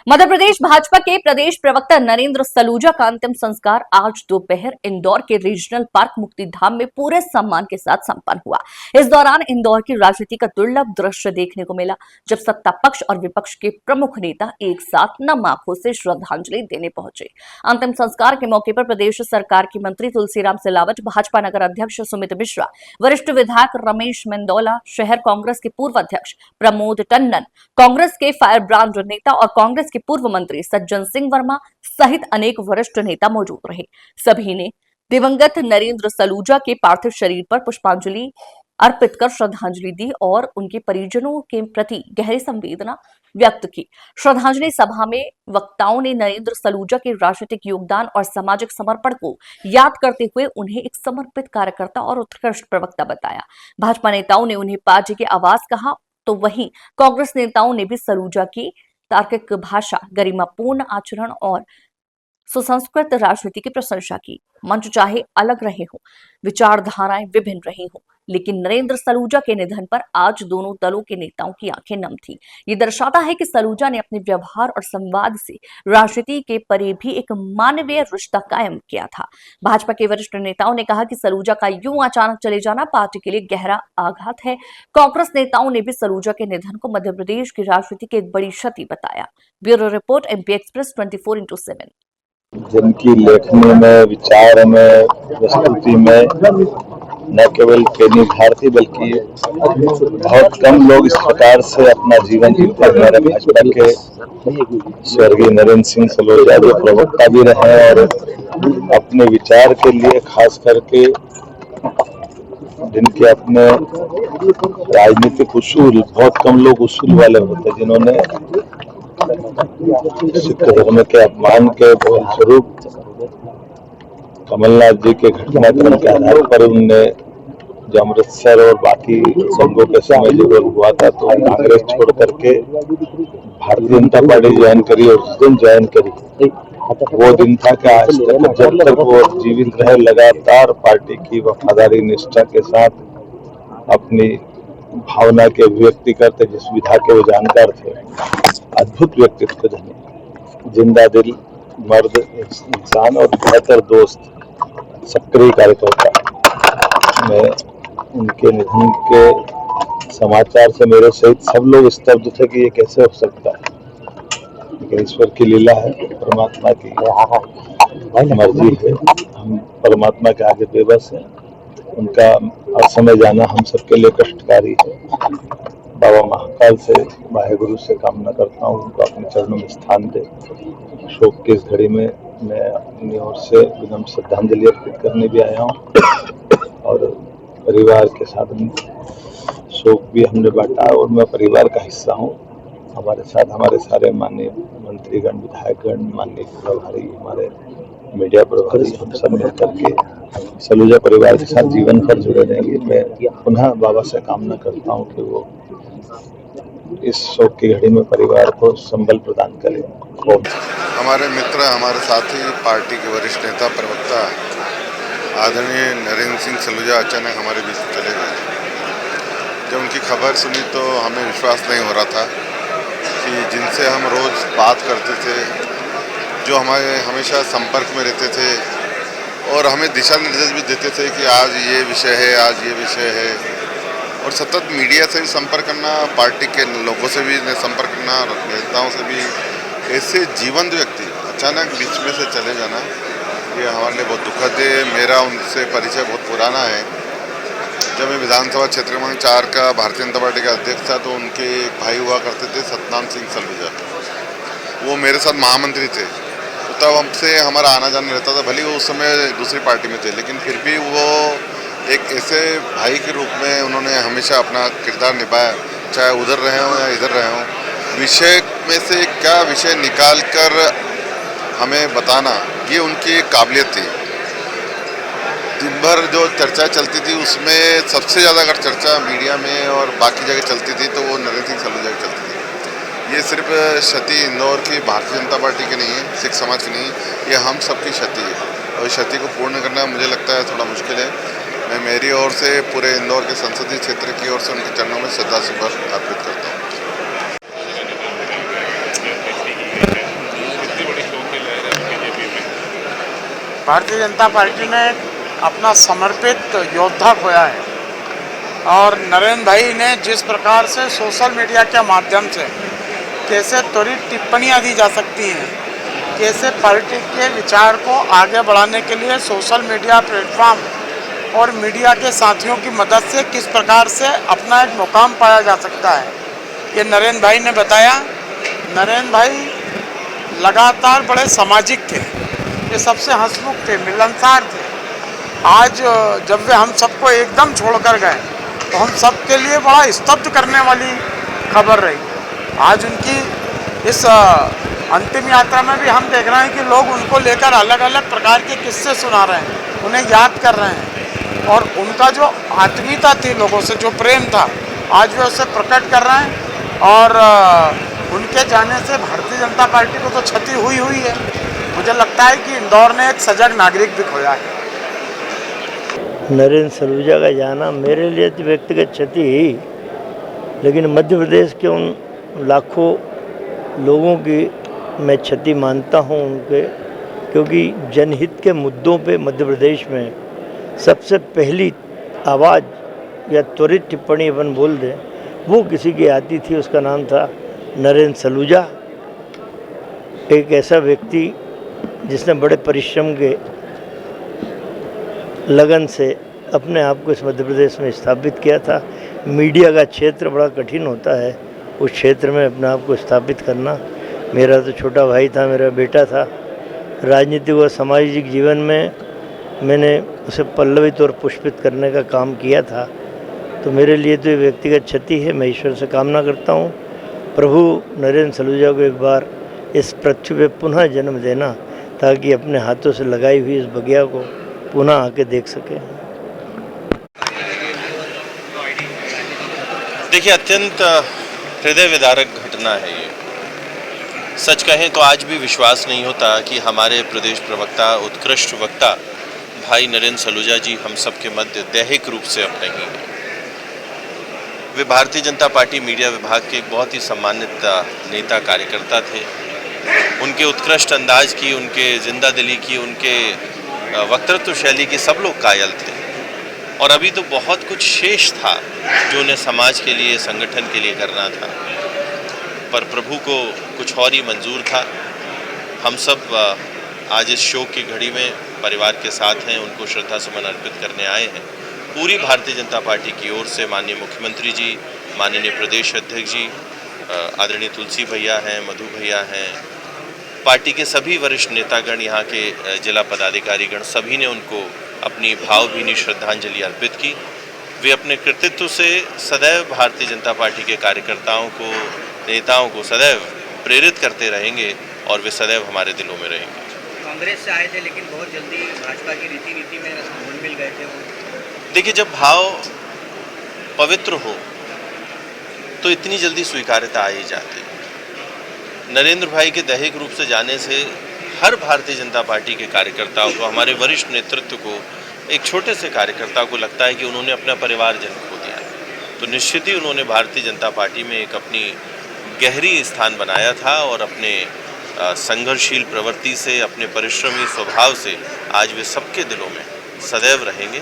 मध्य प्रदेश भाजपा के प्रदेश प्रवक्ता नरेंद्र सलूजा का अंतिम संस्कार आज दोपहर इंदौर के रीजनल पार्क मुक्तिधाम में पूरे सम्मान के साथ संपन्न हुआ। इस दौरान इंदौर की राजनीति का दुर्लभ दृश्य देखने को मिला, जब सत्ता पक्ष और विपक्ष के प्रमुख नेता एक साथ नम आंखों से श्रद्धांजलि देने पहुंचे। अंतिम संस्कार के मौके पर प्रदेश सरकार की मंत्री तुलसीराम सिलावट, भाजपा नगर अध्यक्ष सुमित मिश्रा, वरिष्ठ विधायक रमेश मेंदोला, शहर कांग्रेस के पूर्व अध्यक्ष प्रमोद टंडन, कांग्रेस के फायर ब्रांड नेता और कांग्रेस के पूर्व मंत्री सज्जन सिंह वर्मा सहित अनेक वरिष्ठ नेता मौजूद रहे। सभी ने दिवंगत नरेंद्र सलूजा के पार्थिव शरीर पर पुष्पांजलि अर्पित कर श्रद्धांजलि दी और उनके परिजनों के प्रति गहरी संवेदना व्यक्त की। श्रद्धांजलि सभा में वक्ताओं ने नरेंद्र सलूजा के राजनीतिक योगदान और सामाजिक समर्पण को याद करते हुए उन्हें एक समर्पित कार्यकर्ता और उत्कृष्ट प्रवक्ता बताया। भाजपा नेताओं ने उन्हें पार्टी के आवास कहा, तो वहीं कांग्रेस नेताओं ने भी सलूजा की तार्किक भाषा, गरिमापूर्ण आचरण और सुसंस्कृत राजनीति की प्रशंसा की। मंच चाहे अलग रहे हो, विचारधाराएं विभिन्न रही हो, लेकिन नरेंद्र सलूजा के निधन पर आज दोनों दलों के नेताओं की आंखें नम थी। ये दर्शाता है कि सलूजा ने अपने व्यवहार और संवाद से राजनीति के परे भी एक मानवीय रिश्ता कायम किया था। भाजपा के वरिष्ठ नेताओं ने कहा कि सलूजा का यूं अचानक चले जाना पार्टी के लिए गहरा आघात है। कांग्रेस नेताओं ने भी सलूजा के निधन को मध्य प्रदेश की राजनीति की एक बड़ी क्षति बताया। Bureau report, MP express 24/7। जिनकी लेखनी में, विचार में, प्रस्तुति में न केवल पेनी भारती बल्कि बहुत कम लोग इस प्रकार से अपना जीवन जीते हैं। हमारे भाजपा के स्वर्गीय नरेंद्र सिंह सलूजा जो प्रवक्ता भी रहे और अपने विचार के लिए खास करके जिनके अपने राजनीतिक उसूल, बहुत कम लोग उसूल वाले होते हैं जिन्होंने सिख धर्म के अपमान के फलस्वरूप कमलनाथ जी के घटनाक्रम के आधार पर उनने जो अमृतसर और बाकी संघों के समय जो हुआ था, तो कांग्रेस छोड़ करके भारतीय जनता पार्टी ज्वाइन करी और उस दिन ज्वाइन करी वो दिन था कि आज तक जब तक वो जीवित रहे लगातार पार्टी की वफादारी निष्ठा के साथ अपनी भावना के अभिव्यक्ति करते, जिस विधा के वो जानकार थे। अद्भुत व्यक्तित्व, जिंदा दिल मर्द इंसान और बेहतर दोस्त, सक्रिय कार्यकर्ता। मैं उनके निधन के समाचार से मेरे सहित सब लोग स्तब्ध थे कि ये कैसे हो सकता है, लेकिन ईश्वर की लीला है, परमात्मा की मर्जी है। हम परमात्मा के आगे बेबस हैं। उनका असमय जाना हम सबके लिए कष्टकारी है। बाबा महाकाल से, वाहेगुरु से कामना करता हूँ उनको अपने चरणों में स्थान दे। शोक की इस घड़ी में मैं अपनी ओर से विनम्र श्रद्धांजलि अर्पित करने भी आया हूँ और परिवार के साथ शोक भी हमने बांटा और मैं परिवार का हिस्सा हूँ। हमारे साथ हमारे सारे माननीय मंत्रीगण, विधायकगण, माननीय प्रभारी, हमारे मीडिया प्रभारी, हम सब मिलकर के सलूजा परिवार के साथ जीवन भर जुड़े रहेंगे। मैं पुनः बाबा से कामना करता हूँ कि वो इस शोक की घड़ी में परिवार को संबल प्रदान करें। हमारे मित्र, हमारे साथी, पार्टी के वरिष्ठ नेता, प्रवक्ता आदरणीय नरेंद्र सिंह सलूजा अचानक हमारे बीच चले गए। जब उनकी खबर सुनी तो हमें विश्वास नहीं हो रहा था कि जिनसे हम रोज़ बात करते थे, जो हमारे हमेशा संपर्क में रहते थे और हमें दिशा निर्देश भी देते थे कि आज ये विषय है, आज ये विषय है, और सतत मीडिया से भी संपर्क करना, पार्टी के लोगों से भी संपर्क करना, नेताओं से भी, ऐसे जीवंत व्यक्ति अचानक बीच में से चले जाना ये हमारे लिए बहुत दुखद है। मेरा उनसे परिचय बहुत पुराना है। जब मैं विधानसभा क्षेत्र क्रमांक 4 का भारतीय जनता पार्टी का अध्यक्ष था तो उनके एक भाई हुआ करते थे सतनाम सिंह सलूजा, वो मेरे साथ महामंत्री थे। तो तब हमसे हमारा आना जाना रहता था, भले वो उस समय दूसरी पार्टी में थे, लेकिन फिर भी वो एक ऐसे भाई के रूप में उन्होंने हमेशा अपना किरदार निभाया, चाहे उधर रहे हों या इधर रहे हों। विषय में से क्या विषय निकाल कर हमें बताना, ये उनकी काबिलियत थी। दिन भर जो चर्चा चलती थी उसमें सबसे ज़्यादा अगर चर्चा मीडिया में और बाकी जगह चलती थी तो वो नरेंद्र सिंह सलूजा की चलती थी। ये सिर्फ क्षति इंदौर की भारतीय जनता पार्टी की नहीं है, सिख समाज की नहीं है, ये हम सबकी क्षति है और इस क्षति को पूर्ण करना मुझे लगता है थोड़ा मुश्किल है। मैं मेरी ओर से पूरे इंदौर के संसदीय क्षेत्र की ओर से उनके चरणों में श्रद्धासुमन अर्पित करता हूँ। भारतीय जनता पार्टी ने अपना समर्पित योद्धा खोया है और नरेंद्र भाई ने जिस प्रकार से सोशल मीडिया के माध्यम से कैसे त्वरित टिप्पणियां दी जा सकती हैं, कैसे पार्टी के विचार को आगे बढ़ाने के लिए सोशल मीडिया प्लेटफॉर्म और मीडिया के साथियों की मदद से किस प्रकार से अपना एक मुकाम पाया जा सकता है, ये नरेंद्र भाई ने बताया। नरेंद्र भाई लगातार बड़े सामाजिक थे, ये सबसे हंसमुख थे, मिलनसार थे। आज जब वे हम सबको एकदम छोड़कर गए तो हम सब के लिए बड़ा स्तब्ध करने वाली खबर रही। आज उनकी इस अंतिम यात्रा में भी हम देख रहे हैं कि लोग उनको लेकर अलग अलग प्रकार के किस्से सुना रहे हैं, उन्हें याद कर रहे हैं और उनका जो आत्मीयता थी, लोगों से जो प्रेम था, आज वे उसे प्रकट कर रहे हैं। और उनके जाने से भारतीय जनता पार्टी को तो क्षति हुई है। मुझे लगता है कि इंदौर ने एक सजग नागरिक भी खोया है। नरेंद्र सलूजा का जाना मेरे लिए तो व्यक्तिगत क्षति ही, लेकिन मध्य प्रदेश के उन लाखों लोगों की मैं क्षति मानता हूं उनके, क्योंकि जनहित के मुद्दों पे मध्य प्रदेश में सबसे पहली आवाज़ या त्वरित टिप्पणी अपन बोल दें वो किसी की आती थी, उसका नाम था नरेंद्र सलूजा। एक ऐसा व्यक्ति जिसने बड़े परिश्रम के लगन से अपने आप को इस मध्य प्रदेश में स्थापित किया था। मीडिया का क्षेत्र बड़ा कठिन होता है, उस क्षेत्र में अपने आप को स्थापित करना। मेरा तो छोटा भाई था, मेरा बेटा था। राजनीतिक व सामाजिक जीवन में मैंने उसे पल्लवित और पुष्पित करने का काम किया था, तो मेरे लिए तो ये व्यक्तिगत क्षति है। मैं ईश्वर से कामना करता हूँ प्रभु नरेंद्र सलूजा को एक बार इस पृथ्वी पे पुनः जन्म देना, ताकि अपने हाथों से लगाई हुई इस बगिया को पुनः आके देख सके। देखिए, अत्यंत हृदय विदारक घटना है ये। सच कहें तो आज भी विश्वास नहीं होता कि हमारे प्रदेश प्रवक्ता, उत्कृष्ट वक्ता भाई नरेंद्र सलूजा जी हम सबके मध्य दैहिक रूप से अब नहीं हैं। वे भारतीय जनता पार्टी मीडिया विभाग के एक बहुत ही सम्मानित नेता कार्यकर्ता थे। उनके उत्कृष्ट अंदाज की, उनके जिंदा दिली की, उनके वक्तृत्व शैली की सब लोग कायल थे। और अभी तो बहुत कुछ शेष था जो उन्हें समाज के लिए, संगठन के लिए करना था, पर प्रभु को कुछ और ही मंजूर था। हम सब आज इस शोक की घड़ी में परिवार के साथ हैं, उनको श्रद्धा सुमन अर्पित करने आए हैं। पूरी भारतीय जनता पार्टी की ओर से माननीय मुख्यमंत्री जी, माननीय प्रदेश अध्यक्ष जी, आदरणीय तुलसी भैया हैं, मधु भैया हैं, पार्टी के सभी वरिष्ठ नेतागण, यहाँ के जिला पदाधिकारीगण, सभी ने उनको अपनी भावभीनी श्रद्धांजलि अर्पित की। वे अपने कृतित्व से सदैव भारतीय जनता पार्टी के कार्यकर्ताओं को, नेताओं को सदैव प्रेरित करते रहेंगे और वे सदैव हमारे दिलों में रहेंगे। कांग्रेस से आए थे लेकिन बहुत जल्दी भाजपा की रीति नीति में घुल मिल गए थे वो। देखिए, जब भाव पवित्र हो तो इतनी जल्दी स्वीकार्यता आ ही जाती है। नरेंद्र भाई के दैहिक रूप से जाने से हर भारतीय जनता पार्टी के कार्यकर्ताओं को, हमारे वरिष्ठ नेतृत्व को, एक छोटे से कार्यकर्ता को लगता है कि उन्होंने अपना परिवारजन खो दिया। तो निश्चित ही उन्होंने भारतीय जनता पार्टी में एक अपनी गहरी स्थान बनाया था और अपने संघर्षशील प्रवृत्ति से, अपने परिश्रमी स्वभाव से आज वे सबके दिलों में सदैव रहेंगे।